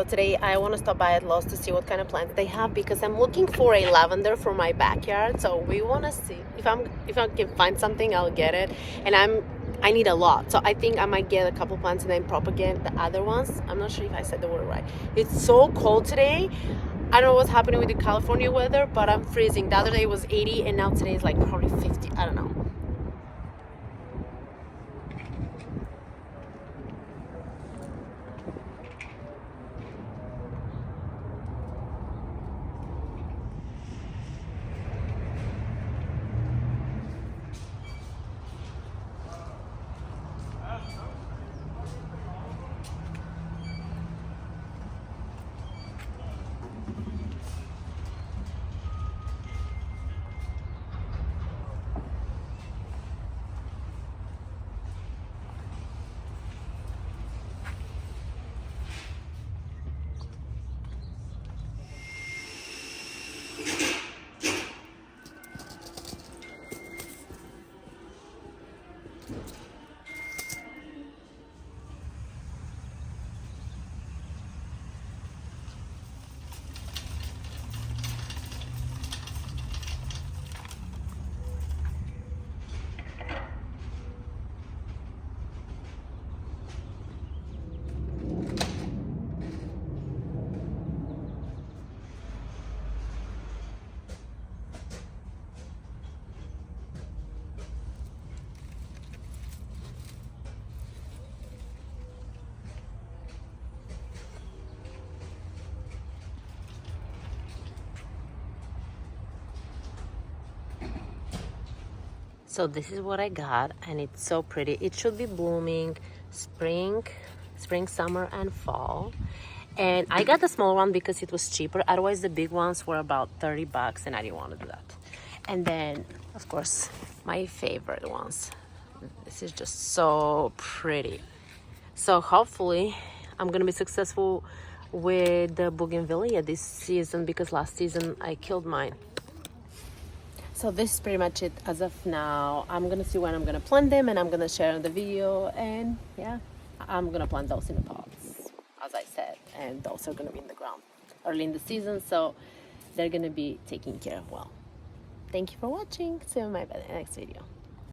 So today I want to stop by at Lowe's to see what kind of plants they have because I'm looking for a lavender for my backyard. So we want to see if I can find something, I'll get it. And I need a lot, so I think I might get a couple plants and then propagate the other ones. I'm not sure if I said the word right. It's so cold today. I don't know what's happening with the California weather, but I'm freezing. The other day was 80 and now today is like probably 50. I don't know. So this is what I got, and it's so pretty. It should be blooming spring, summer, and fall. And I got the small one because it was cheaper. Otherwise, the big ones were about 30 bucks, and I didn't want to do that. And then, of course, my favorite ones. This is just so pretty. So hopefully, I'm gonna be successful with the bougainvillea this season because last season I killed mine. So this is pretty much it as of now. I'm gonna see when I'm gonna plant them and I'm gonna share the video, and yeah, I'm gonna plant those in the pots as I said, and those are gonna be in the ground early in the season, so they're gonna be taken care of well. Thank you for watching. See you in my next video.